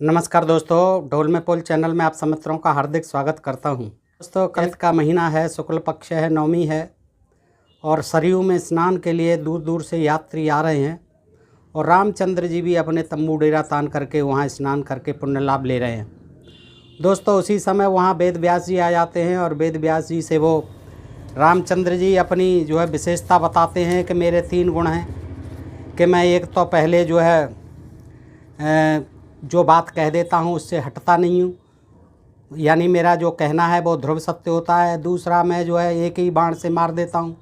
नमस्कार दोस्तों, ढोल में पोल चैनल में आप सब मित्रों का हार्दिक स्वागत करता हूं। दोस्तों, चैत का महीना है, शुक्ल पक्ष है, नवमी है और सरयू में स्नान के लिए दूर दूर से यात्री आ रहे हैं और रामचंद्र जी भी अपने तंबू डेरा तान करके वहां स्नान करके पुण्य लाभ ले रहे हैं। दोस्तों, उसी समय वहां वेद व्यास जी आ जाते हैं और वेद व्यास जी से वो रामचंद्र जी अपनी जो है विशेषता बताते हैं कि मेरे 3 गुण हैं कि मैं एक तो पहले जो है जो बात कह देता हूँ उससे हटता नहीं हूँ, यानी मेरा जो कहना है वो ध्रुव सत्य होता है। दूसरा, मैं जो है एक ही बाण से मार देता हूँ,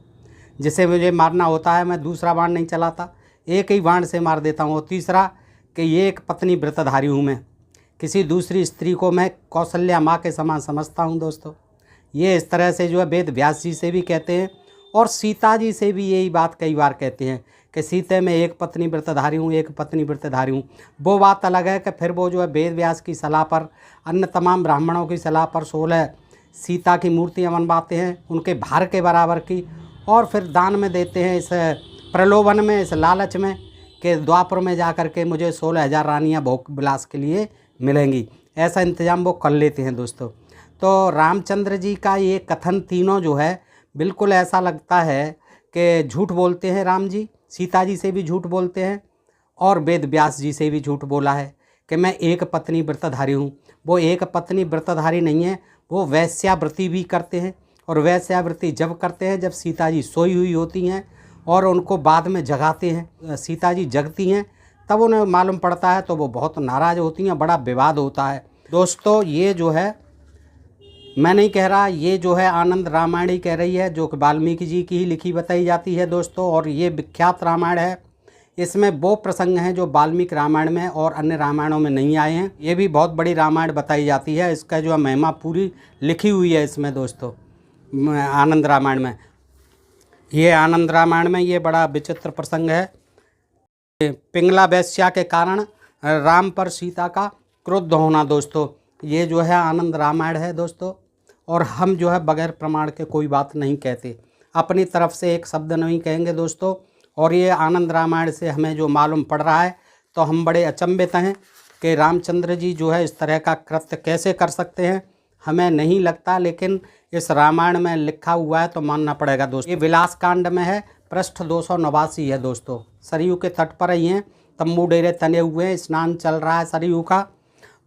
जिसे मुझे मारना होता है मैं दूसरा बाण नहीं चलाता, एक ही बाण से मार देता हूँ। और तीसरा कि ये एक पत्नी व्रतधारी हूँ, मैं किसी दूसरी स्त्री को मैं कौशल्या माँ के समान समझता हूँ। दोस्तों, ये इस तरह से जो है वेद व्यास जी से भी कहते हैं और सीता जी से भी यही बात कई बार कहते हैं कि सीते में एक पत्नी व्रतधारी हूँ, एक पत्नी व्रतधारी हूँ। वो बात अलग है कि फिर वो जो है वेद व्यास की सलाह पर, अन्य तमाम ब्राह्मणों की सलाह पर 16 सीता की मूर्तियाँ बनवाते हैं उनके भार के बराबर की, और फिर दान में देते हैं इस प्रलोभन में, इस लालच में कि द्वापर में जा कर के मुझे 16,000 रानियाँ भोग विलास के लिए मिलेंगी। ऐसा इंतजाम वो कर लेते हैं। दोस्तों, तो रामचंद्र जी का ये कथन तीनों जो है बिल्कुल ऐसा लगता है कि झूठ बोलते हैं। राम जी सीता जी से भी झूठ बोलते हैं और वेद व्यास जी से भी झूठ बोला है कि मैं एक पत्नी व्रतधारी हूँ। वो एक पत्नी व्रतधारी नहीं है, वो वैश्यावृत्ति भी करते हैं। और वैश्यावृत्ति जब करते हैं जब सीता जी सोई हुई होती हैं और उनको बाद में जगाते हैं, सीता जी जगती हैं तब उन्हें मालूम पड़ता है तो वो बहुत नाराज़ होती हैं, बड़ा विवाद होता है। दोस्तों, ये जो है मैं नहीं कह रहा, ये जो है आनंद रामायण ही कह रही है, जो कि वाल्मीकि जी की ही लिखी बताई जाती है। दोस्तों, और ये विख्यात रामायण है, इसमें वो प्रसंग हैं जो वाल्मीकि रामायण में और अन्य रामायणों में नहीं आए हैं। ये भी बहुत बड़ी रामायण बताई जाती है, इसका जो है महिमा पूरी लिखी हुई है इसमें। दोस्तों, आनंद रामायण में, ये आनंद रामायण में ये बड़ा विचित्र प्रसंग है। पिंगला वैश्या के कारण राम पर सीता का क्रोध होना। दोस्तों, ये जो है आनंद रामायण है। दोस्तों, और हम जो है बगैर प्रमाण के कोई बात नहीं कहते, अपनी तरफ से एक शब्द नहीं कहेंगे। दोस्तों, और ये आनंद रामायण से हमें जो मालूम पड़ रहा है तो हम बड़े अचंभित हैं कि रामचंद्र जी जो है इस तरह का कृत्य कैसे कर सकते हैं, हमें नहीं लगता, लेकिन इस रामायण में लिखा हुआ है तो मानना पड़ेगा। दोस्तों, ये विलास कांड में है, पृष्ठ 289 है। दोस्तों, सरयू के तट पर ही हैं, तंबू डेरे तने हुए हैं, स्नान चल रहा है सरयू का।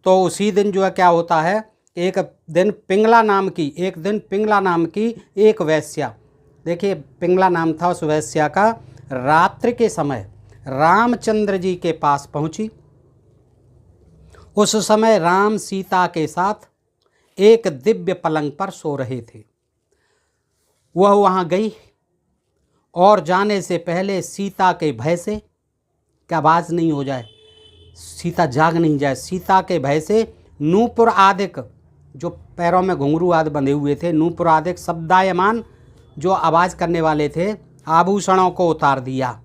तो उसी दिन जो है क्या होता है, एक दिन पिंगला नाम की एक वैश्या, देखिए पिंगला नाम था उस वैश्या का, रात्रि के समय रामचंद्र जी के पास पहुंची। उस समय राम सीता के साथ एक दिव्य पलंग पर सो रहे थे। वह वहां गई और जाने से पहले सीता के भय से, क्या आवाज़ नहीं हो जाए, सीता जाग नहीं जाए, सीता के भय से नूपुर आदिक, जो पैरों में घुंघरू आदि बंधे हुए थे, नूपुर आदिक शब्दायमान जो आवाज़ करने वाले थे, आभूषणों को उतार दिया।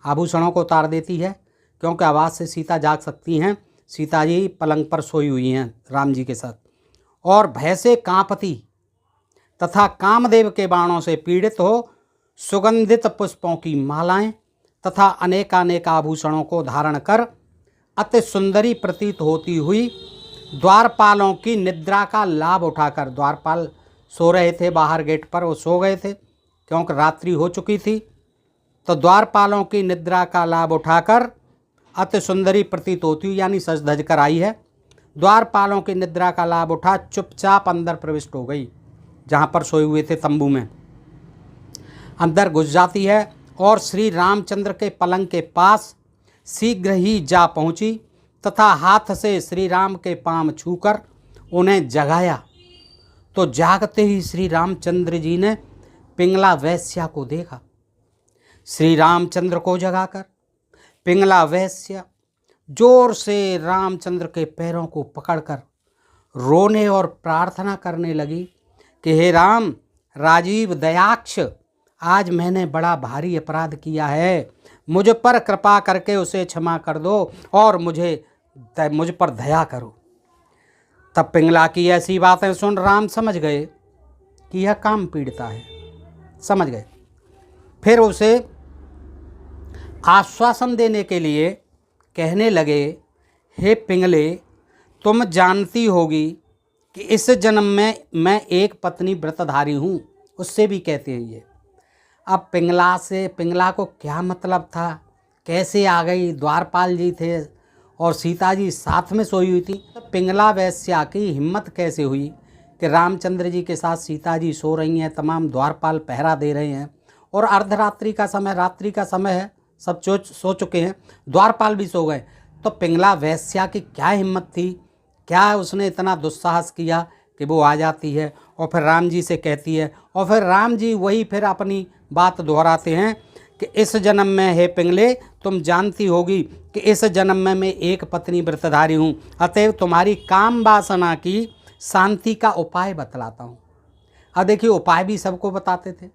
आभूषणों को उतार देती है क्योंकि आवाज़ से सीता जाग सकती हैं। सीता जी पलंग पर सोई हुई हैं राम जी के साथ, और भय से कांपती तथा कामदेव के बाणों से पीड़ित हो सुगंधित पुष्पों की मालाएं तथा अनेकानेक आभूषणों को धारण कर अति सुंदरी प्रतीत होती हुई द्वारपालों की निद्रा का लाभ उठाकर, द्वारपाल सो रहे थे बाहर गेट पर, वो सो गए थे क्योंकि रात्रि हो चुकी थी, तो द्वारपालों की निद्रा का लाभ उठाकर अति सुंदरी प्रतीत होती हुई, यानी सज धज कर आई है, द्वारपालों की निद्रा का लाभ उठा चुपचाप अंदर प्रविष्ट हो गई, जहाँ पर सोए हुए थे तंबू में अंदर घुस जाती है और श्री रामचंद्र के पलंग के पास शीघ्र ही जा पहुंची तथा हाथ से श्री राम के पांव छूकर उन्हें जगाया। तो जागते ही श्री रामचंद्र जी ने पिंगला वैश्या को देखा। श्री रामचंद्र को जगाकर पिंगला वैश्या जोर से रामचंद्र के पैरों को पकड़कर रोने और प्रार्थना करने लगी कि हे राम, राजीव दयाक्ष, आज मैंने बड़ा भारी अपराध किया है, मुझ पर कृपा करके उसे क्षमा कर दो और मुझ पर दया करो। तब पिंगला की ऐसी बातें सुन राम समझ गए कि यह काम पीड़िता है, समझ गए। फिर उसे आश्वासन देने के लिए कहने लगे, हे पिंगले, तुम जानती होगी कि इस जन्म में मैं एक पत्नी व्रतधारी हूँ। उससे भी कहते हैं ये। अब पिंगला को क्या मतलब था, कैसे आ गई? द्वारपाल जी थे और सीता जी साथ में सोई हुई थी। तो पिंगला वैश्या की हिम्मत कैसे हुई कि रामचंद्र जी के साथ सीता जी सो रही हैं, तमाम द्वारपाल पहरा दे रहे हैं और अर्धरात्रि का समय, रात्रि का समय है, सब सो चुके हैं, द्वारपाल भी सो गए। तो पिंगला वैश्या की क्या हिम्मत थी, क्या उसने इतना दुस्साहस किया कि वो आ जाती है और फिर राम जी से कहती है। और फिर राम जी वही फिर अपनी बात दोहराते हैं कि इस जन्म में हे पिंगले तुम जानती होगी कि इस जन्म में मैं एक पत्नी व्रतधारी हूँ, अतएव तुम्हारी काम वासना की शांति का उपाय बतलाता हूँ। अब देखिए, उपाय भी सबको बताते थे।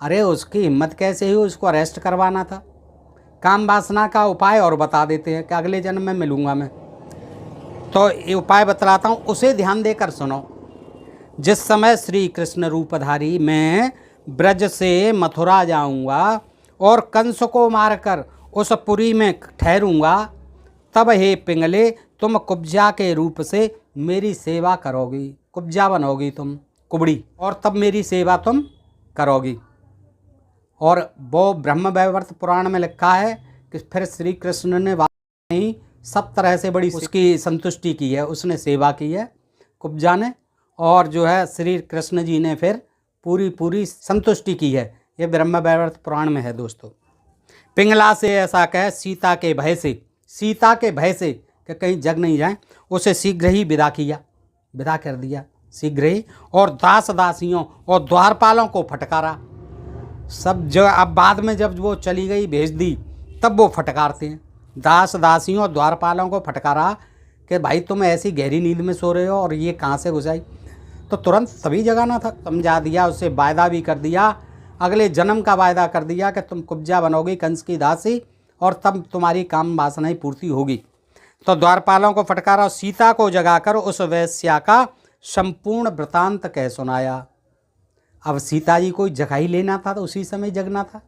अरे उसकी हिम्मत कैसे हुई, उसको अरेस्ट करवाना था। काम वासना का उपाय और बता देते हैं कि अगले जन्म में मिलूँगा मैं। तो ये उपाय बतलाता हूँ, उसे ध्यान देकर सुनो। जिस समय श्री कृष्ण रूपधारी मैं ब्रज से मथुरा जाऊंगा और कंस को मारकर उस पुरी में ठहरूंगा, तब हे पिंगले तुम कुब्जा के रूप से मेरी सेवा करोगी। कुब्जा बनोगी तुम, कुबड़ी, और तब मेरी सेवा तुम करोगी। और वो ब्रह्म वैवर्त पुराण में लिखा है कि फिर श्री कृष्ण ने नहीं सब तरह से बड़ी उसकी संतुष्टि की है, उसने सेवा की है कुब्जा ने, और जो है श्री कृष्ण जी ने फिर पूरी संतुष्टि की है। ये ब्रह्म वैवर्त पुराण में है दोस्तों। पिंगला से ऐसा कह सीता के भय से कि कहीं जग नहीं जाए, उसे शीघ्र ही विदा कर दिया शीघ्र ही, और दास दासियों और द्वारपालों को फटकारा। सब जो अब बाद में जब वो चली गई भेज दी, तब वो फटकारते हैं। दास दासियों और द्वारपालों को फटकारा कि भाई तुम ऐसी गहरी नींद में सो रहे हो और ये कहाँ से घुस आई। तो तुरंत सभी जगाना था, समझा दिया, उससे वायदा भी कर दिया, अगले जन्म का वायदा कर दिया कि तुम कुब्जा बनोगी कंस की दासी और तब तुम्हारी काम वासनाएं पूर्ति होगी। तो द्वारपालों को फटकारा और सीता को जगाकर उस वैश्या का संपूर्ण वृतांत कह सुनाया। अब सीता जी को जगा ही लेना था, तो उसी समय जगना था।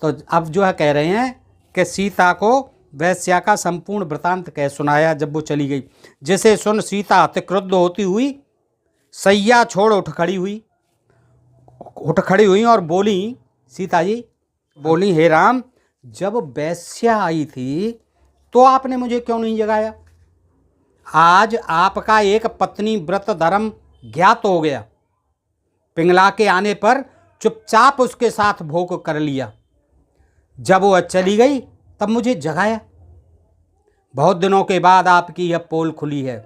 तो अब जो है कह रहे हैं कि सीता को वैश्या का संपूर्ण वृतांत कह सुनाया जब वो चली गई, जिसे सुन सीता अति क्रुद्ध होती हुई सैया छोड़ उठ खड़ी हुई और बोली, सीता जी बोली, हे राम, जब वैश्या आई थी तो आपने मुझे क्यों नहीं जगाया? आज आपका एक पत्नी व्रत धर्म ज्ञात हो गया। पिंगला के आने पर चुपचाप उसके साथ भोग कर लिया। जब वह चली गई तब मुझे जगाया। बहुत दिनों के बाद आपकी यह पोल खुली है।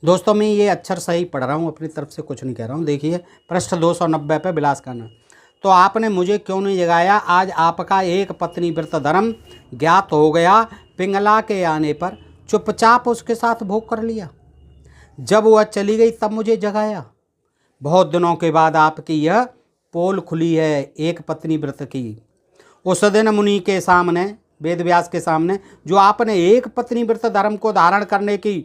दोस्तों मैं ये अक्षर सही पढ़ रहा हूँ, अपनी तरफ से कुछ नहीं कह रहा हूँ। देखिए पृष्ठ 290 पे विलास करना। तो आपने मुझे क्यों नहीं जगाया? आज आपका एक पत्नी व्रत धर्म ज्ञात हो गया। पिंगला के आने पर चुपचाप उसके साथ भोग कर लिया। जब वह चली गई तब मुझे जगाया। बहुत दिनों के बाद आपकी यह पोल खुली है एक पत्नी व्रत की। उस दिन मुनि के सामने, वेदव्यास के सामने, जो आपने एक पत्नी व्रत धर्म को धारण करने की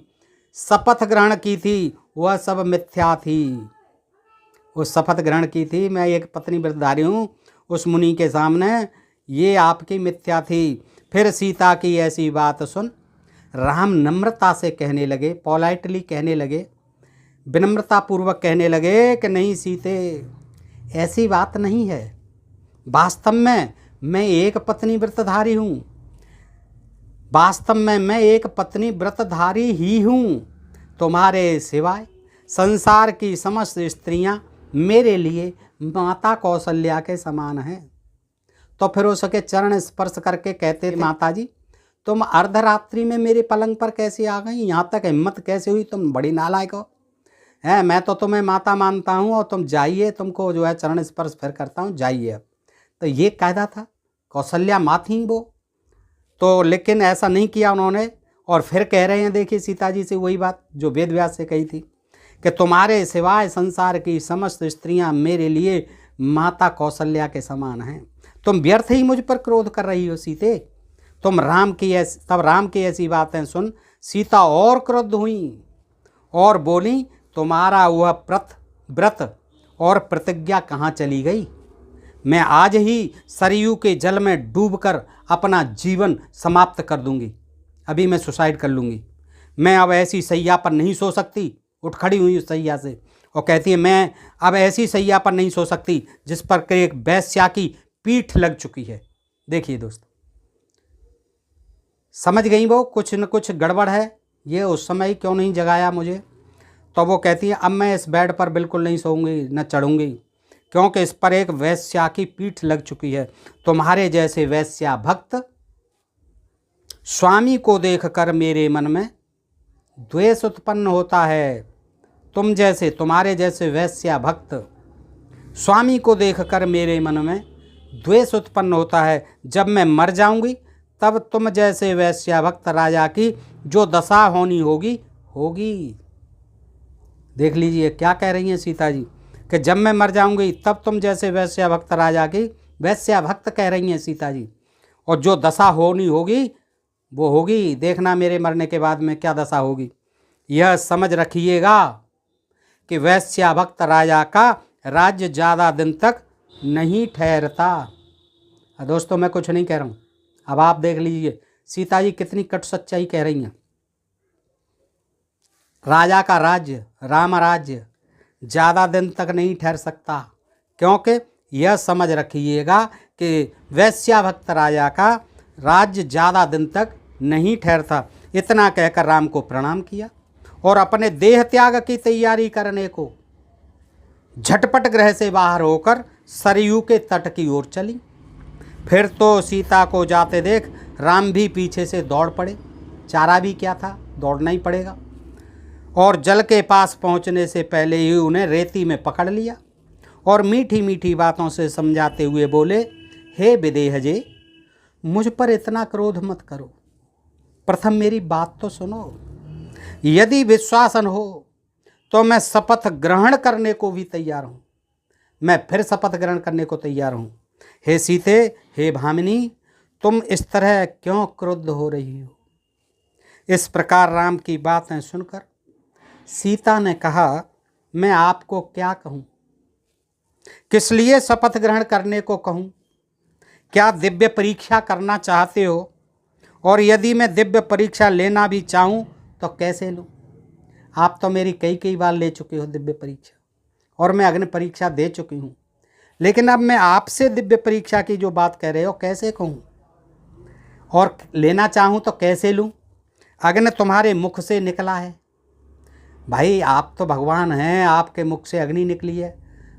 शपथ ग्रहण की थी, वह सब मिथ्या थी। उस शपथ ग्रहण की थी, मैं एक पत्नी व्रतधारी हूँ, उस मुनि के सामने, ये आपकी मिथ्या थी। फिर सीता की ऐसी बात सुन राम नम्रता से कहने लगे, पोलाइटली कहने लगे, विनम्रतापूर्वक कहने लगे कि नहीं सीते, ऐसी बात नहीं है। वास्तव में मैं एक पत्नी व्रतधारी हूँ। वास्तव में मैं एक पत्नी व्रतधारी ही हूँ। तुम्हारे सिवाय संसार की समस्त स्त्रियाँ मेरे लिए माता कौशल्या के समान हैं। तो फिर उसके चरण स्पर्श करके कहते थे, माता जी तुम अर्धरात्रि में मेरे पलंग पर कैसे आ गई? यहाँ तक हिम्मत कैसे हुई? तुम बड़ी नालायक हो। हैं, मैं तो तुम्हें माता मानता हूँ और तुम जाइए, तुमको जो है चरण स्पर्श फिर करता हूँ, जाइए। तो ये कायदा था, कौशल्या माँ थी वो। तो लेकिन ऐसा नहीं किया उन्होंने। और फिर कह रहे हैं, देखिए सीता जी से वही बात जो वेदव्यास से कही थी कि तुम्हारे सिवाय संसार की समस्त स्त्रियां मेरे लिए माता कौशल्या के समान हैं। तुम व्यर्थ ही मुझ पर क्रोध कर रही हो सीते। तब राम की ऐसी बातें सुन सीता और क्रुद्ध हुई और बोली, तुम्हारा वह व्रत और प्रतिज्ञा कहाँ चली गई? मैं आज ही सरयू के जल में डूबकर अपना जीवन समाप्त कर दूंगी। अभी मैं सुसाइड कर लूँगी। मैं अब ऐसी सैया पर नहीं सो सकती। उठ खड़ी हुई उस सैया से और कहती है मैं अब ऐसी सैया पर नहीं सो सकती जिस पर एक वेश्या की पीठ लग चुकी है। देखिए दोस्तों, समझ गई वो कुछ न कुछ गड़बड़ है, ये उस समय क्यों नहीं जगाया मुझे। तो वो कहती है अब मैं इस बेड पर बिल्कुल नहीं सोऊंगी न चढ़ूंगी, क्योंकि इस पर एक वेश्या की पीठ लग चुकी है। तुम्हारे जैसे वेश्या भक्त स्वामी को देखकर मेरे मन में द्वेष उत्पन्न होता है। तुम्हारे जैसे वेश्या भक्त स्वामी को देखकर मेरे मन में द्वेष उत्पन्न होता है। जब मैं मर जाऊंगी तब तुम जैसे वेश्या भक्त राजा की जो दशा होनी होगी। देख लीजिए क्या कह रही हैं सीता जी कि जब मैं मर जाऊंगी तब तुम जैसे वेश्या भक्त राजा की, वेश्या भक्त कह रही हैं सीता जी, और जो दशा होनी होगी वो होगी। देखना मेरे मरने के बाद में क्या दशा होगी। यह समझ रखिएगा कि वेश्या भक्त राजा का राज्य ज़्यादा दिन तक नहीं ठहरता। दोस्तों मैं कुछ नहीं कह रहा हूँ, अब आप देख लीजिए सीता जी कितनी कट सच्चाई कह रही हैं। राजा का राज्य, राम राज्य ज़्यादा दिन तक नहीं ठहर सकता, क्योंकि यह समझ रखिएगा कि वेश्या भक्त राजा का राज्य ज़्यादा दिन तक नहीं ठहरता। इतना कहकर राम को प्रणाम किया और अपने देह त्याग की तैयारी करने को झटपट गृह से बाहर होकर सरयू के तट की ओर चली। फिर तो सीता को जाते देख राम भी पीछे से दौड़ पड़े। चारा भी क्या था, दौड़ना ही पड़ेगा। और जल के पास पहुंचने से पहले ही उन्हें रेती में पकड़ लिया और मीठी मीठी बातों से समझाते हुए बोले, हे विदेहजे, मुझ पर इतना क्रोध मत करो, प्रथम मेरी बात तो सुनो। यदि विश्वासन हो तो मैं शपथ ग्रहण करने को भी तैयार हूँ। मैं फिर शपथ ग्रहण करने को तैयार हूँ। हे सीते, हे भामिनी, तुम इस तरह क्यों क्रुद्ध हो रही हो। इस प्रकार राम की बातें सुनकर सीता ने कहा, मैं आपको क्या कहूँ, किस लिए शपथ ग्रहण करने को कहूँ। क्या दिव्य परीक्षा करना चाहते हो? और यदि मैं दिव्य परीक्षा लेना भी चाहूँ तो कैसे लूँ? आप तो मेरी कई बार ले चुके हो दिव्य परीक्षा, और मैं अग्नि परीक्षा दे चुकी हूँ, लेकिन अब मैं आपसे दिव्य परीक्षा की जो बात कह रहे हो कैसे कहूँ, और लेना चाहूँ तो कैसे लूँ? अग्नि तुम्हारे मुख से निकला है। भाई आप तो भगवान हैं, आपके मुख से अग्नि निकली है।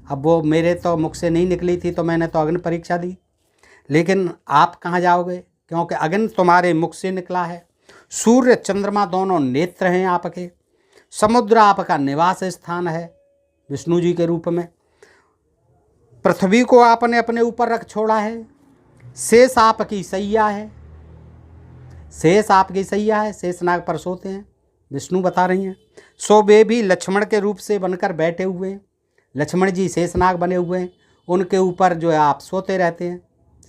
अब वो मेरे तो मुख से नहीं निकली थी तो मैंने तो अग्नि परीक्षा दी, लेकिन आप कहाँ जाओगे, क्योंकि अग्नि तुम्हारे मुख से निकला है। सूर्य चंद्रमा दोनों नेत्र हैं आपके। समुद्र आपका निवास स्थान है विष्णु जी के रूप में। पृथ्वी को आपने अपने ऊपर रख छोड़ा है। शेष आपकी सैया है, शेष आपकी सैया है, शेषनाग पर सोते हैं, विष्णु बता रही हैं। सो वे भी लक्ष्मण के रूप से बनकर बैठे हुए हैं। लक्ष्मण जी शेषनाग बने हुए हैं, उनके ऊपर जो है आप सोते रहते हैं,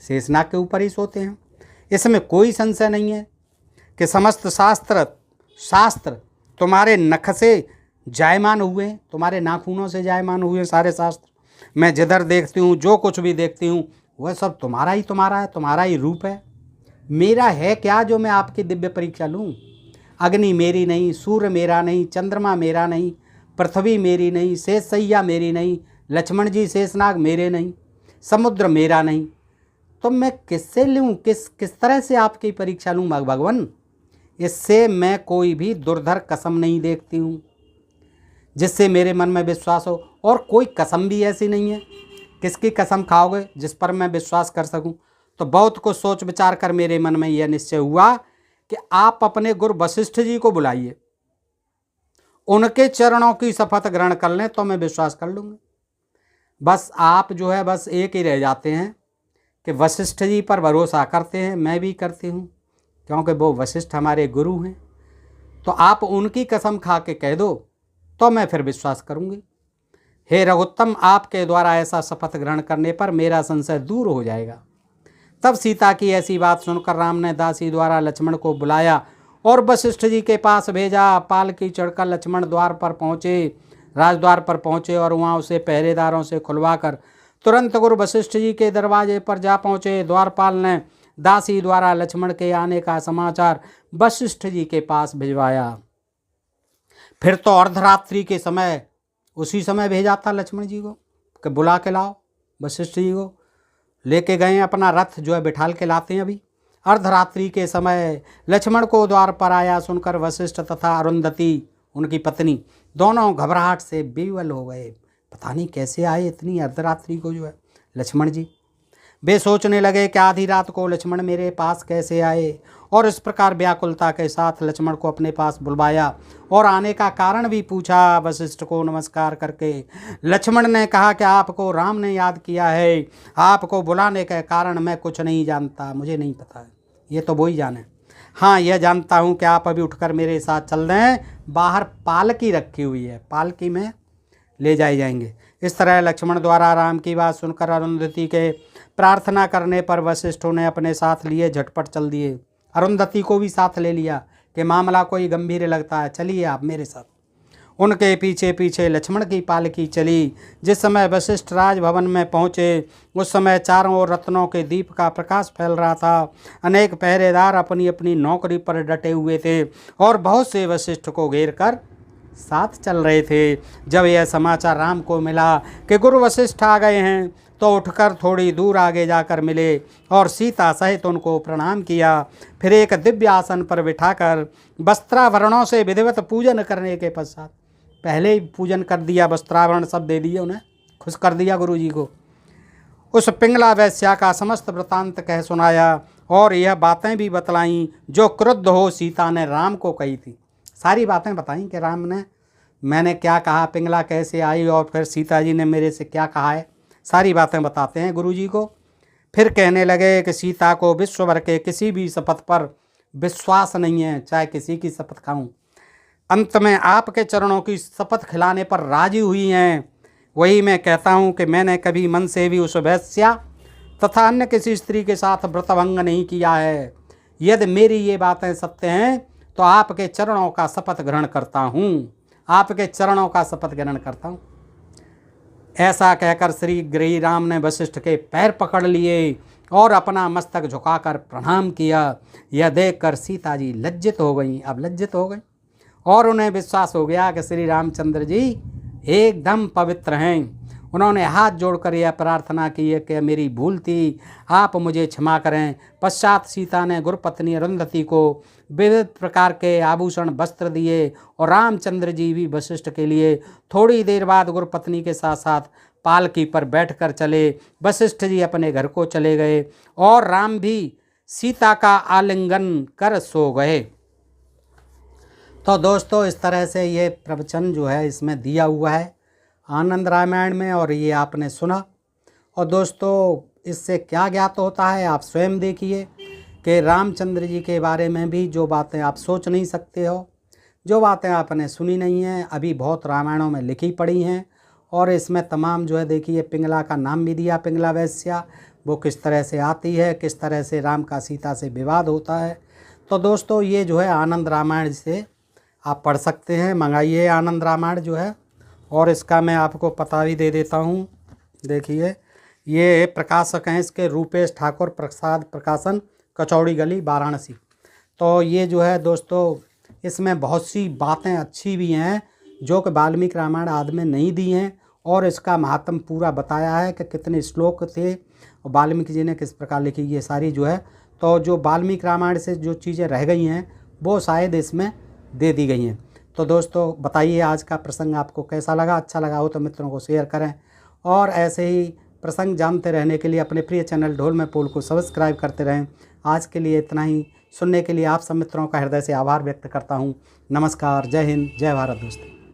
शेषनाग के ऊपर ही सोते हैं। इसमें कोई संशय नहीं है कि समस्त शास्त्र तुम्हारे नख से जायमान हुए, तुम्हारे नाखूनों से जायमान हुए सारे शास्त्र। मैं जिधर देखती हूँ, जो कुछ भी देखती हूँ, वह सब तुम्हारा है, तुम्हारा ही रूप है। मेरा है क्या जो मैं आपकी दिव्य परीक्षा लूँ? अग्नि मेरी नहीं, सूर्य मेरा नहीं, चंद्रमा मेरा नहीं, पृथ्वी मेरी नहीं, शेष सैया मेरी नहीं, लक्ष्मण जी शेषनाग मेरे नहीं, समुद्र मेरा नहीं, तो मैं किससे लूँ, किस तरह से आपकी परीक्षा लूँ भगवान? इससे मैं कोई भी दुर्धर कसम नहीं देखती हूँ जिससे मेरे मन में विश्वास हो, और कोई कसम भी ऐसी नहीं है। किसकी कसम खाओगे जिस पर मैं विश्वास कर सकूं? तो बहुत कुछ सोच विचार कर मेरे मन में यह निश्चय हुआ कि आप अपने गुरु वशिष्ठ जी को बुलाइए, उनके चरणों की शपथ ग्रहण कर लें तो मैं विश्वास कर लूँगी। बस आप जो है बस एक ही रह जाते हैं कि वशिष्ठ जी पर भरोसा करते हैं, मैं भी करती हूँ, क्योंकि वो वशिष्ठ हमारे गुरु हैं। तो आप उनकी कसम खा के कह दो तो मैं फिर विश्वास करूँगी। हे रघुत्तम, आपके द्वारा ऐसा शपथ ग्रहण करने पर मेरा संशय दूर हो जाएगा। तब सीता की ऐसी बात सुनकर राम ने दासी द्वारा लक्ष्मण को बुलाया और वशिष्ठ जी के पास भेजा। पालकी चढ़कर लक्ष्मण द्वार पर पहुँचे, राजद्वार पर पहुँचे और वहाँ उसे पहरेदारों से खुलवाकर तुरंत गुरु वशिष्ठ जी के दरवाजे पर जा पहुँचे। द्वारपाल ने दासी द्वारा लक्ष्मण के आने का समाचार वशिष्ठ जी के पास भिजवाया। फिर तो अर्धरात्रि के समय उसी समय भेजा था लक्ष्मण जी को कि बुला के लाओ। वशिष्ठ जी को लेके गए, अपना रथ जो है बिठाल के लाते हैं। अभी अर्धरात्रि के समय लक्ष्मण को द्वार पर आया सुनकर वशिष्ठ तथा अरुंधति उनकी पत्नी दोनों घबराहट से बेवल हो गए। पता नहीं कैसे आए इतनी अर्धरात्रि को जो है लक्ष्मण जी। वे सोचने लगे कि आधी रात को लक्ष्मण मेरे पास कैसे आए, और इस प्रकार व्याकुलता के साथ लक्ष्मण को अपने पास बुलवाया और आने का कारण भी पूछा। वशिष्ठ को नमस्कार करके लक्ष्मण ने कहा कि आपको राम ने याद किया है, आपको बुलाने के कारण मैं कुछ नहीं जानता, मुझे नहीं पता है, ये तो वो ही जाने। हाँ, यह जानता हूँ कि आप अभी उठकर मेरे साथ चल दें, बाहर पालकी रखी हुई है, पालकी में ले जाए जाएंगे। इस तरह लक्ष्मण द्वारा राम की बात सुनकर अरुंधति के प्रार्थना करने पर वशिष्ठों ने अपने साथ लिए झटपट चल दिए। अरुंधति को भी साथ ले लिया कि मामला कोई गंभीर लगता है, चलिए आप मेरे साथ। उनके पीछे पीछे लक्ष्मण की पालकी चली। जिस समय वशिष्ठ राजभवन में पहुँचे उस समय चारों ओर रत्नों के दीप का प्रकाश फैल रहा था। अनेक पहरेदार अपनी अपनी नौकरी पर डटे हुए थे और बहुत से वशिष्ठ को घेर कर साथ चल रहे थे। जब यह समाचार राम को मिला कि गुरु वशिष्ठ आ गए हैं तो उठकर थोड़ी दूर आगे जाकर मिले और सीता सहित उनको प्रणाम किया। फिर एक दिव्य आसन पर बिठाकर वस्त्राभरणों से विधिवत पूजन करने के पश्चात, पहले ही पूजन कर दिया, वस्त्राभरण सब दे दिए, उन्हें खुश कर दिया गुरु जी को। उस पिंगला वैश्या का समस्त वृतांत कह सुनाया और यह बातें भी बतलाईं जो क्रुद्ध हो सीता ने राम को कही थी। सारी बातें बताई कि राम ने, मैंने क्या कहा, पिंगला कैसे आई और फिर सीता जी ने मेरे से क्या कहा है, सारी बातें बताते हैं गुरु जी को। फिर कहने लगे कि सीता को विश्व भर के किसी भी शपथ पर विश्वास नहीं है, चाहे किसी की शपथ खाऊं। अंत में आपके चरणों की शपथ खिलाने पर राजी हुई हैं। वही मैं कहता हूं कि मैंने कभी मन से भी उस वैश्या तथा अन्य किसी स्त्री के साथ व्रतभंग नहीं किया है। यदि मेरी ये बातें सत्य हैं तो आपके चरणों का शपथ ग्रहण करता हूँ, आपके चरणों का शपथ ग्रहण करता हूँ। ऐसा कहकर श्री गिरि राम ने वशिष्ठ के पैर पकड़ लिए और अपना मस्तक झुकाकर प्रणाम किया। यह देखकर सीता जी लज्जित हो गई, अब लज्जित हो गई और उन्हें विश्वास हो गया कि श्री रामचंद्र जी एकदम पवित्र हैं। उन्होंने हाथ जोड़कर यह प्रार्थना की है कि मेरी भूल थी, आप मुझे क्षमा करें। पश्चात सीता ने गुरुपत्नी अरुंधति को विविध प्रकार के आभूषण वस्त्र दिए और रामचंद्र जी भी वशिष्ठ के लिए थोड़ी देर बाद गुरुपत्नी के साथ साथ पालकी पर बैठकर चले। वशिष्ठ जी अपने घर को चले गए और राम भी सीता का आलिंगन कर सो गए। तो दोस्तों, इस तरह से ये प्रवचन जो है इसमें दिया हुआ है आनंद रामायण में, और ये आपने सुना। और दोस्तों, इससे क्या ज्ञात होता है आप स्वयं देखिए कि रामचंद्र जी के बारे में भी जो बातें आप सोच नहीं सकते हो, जो बातें आपने सुनी नहीं हैं, अभी बहुत रामायणों में लिखी पड़ी हैं। और इसमें तमाम जो है देखिए, पिंगला का नाम भी दिया, पिंगला वैश्या, वो किस तरह से आती है, किस तरह से राम का सीता से विवाद होता है। तो दोस्तों, ये जो है आनंद रामायण से आप पढ़ सकते हैं, मंगाइए आनंद रामायण जो है। और इसका मैं आपको पता भी दे देता हूँ। देखिए, ये प्रकाशक हैं इसके रूपेश ठाकुर प्रसाद प्रकाशन, कचौड़ी गली, वाराणसी। तो ये जो है दोस्तों, इसमें बहुत सी बातें अच्छी भी हैं जो कि वाल्मीकि रामायण आदि में नहीं दी हैं, और इसका महात्म पूरा बताया है कि कितने श्लोक थे और वाल्मीकि जी ने किस प्रकार लिखी, ये सारी जो है। तो जो वाल्मीकि रामायण से जो चीज़ें रह गई हैं वो शायद इसमें दे दी गई हैं। तो दोस्तों, बताइए आज का प्रसंग आपको कैसा लगा। अच्छा लगा हो तो मित्रों को शेयर करें, और ऐसे ही प्रसंग जानते रहने के लिए अपने प्रिय चैनल ढोल में पोल को सब्सक्राइब करते रहें। आज के लिए इतना ही। सुनने के लिए आप सब मित्रों का हृदय से आभार व्यक्त करता हूँ। नमस्कार, जय हिंद, जय भारत दोस्तों।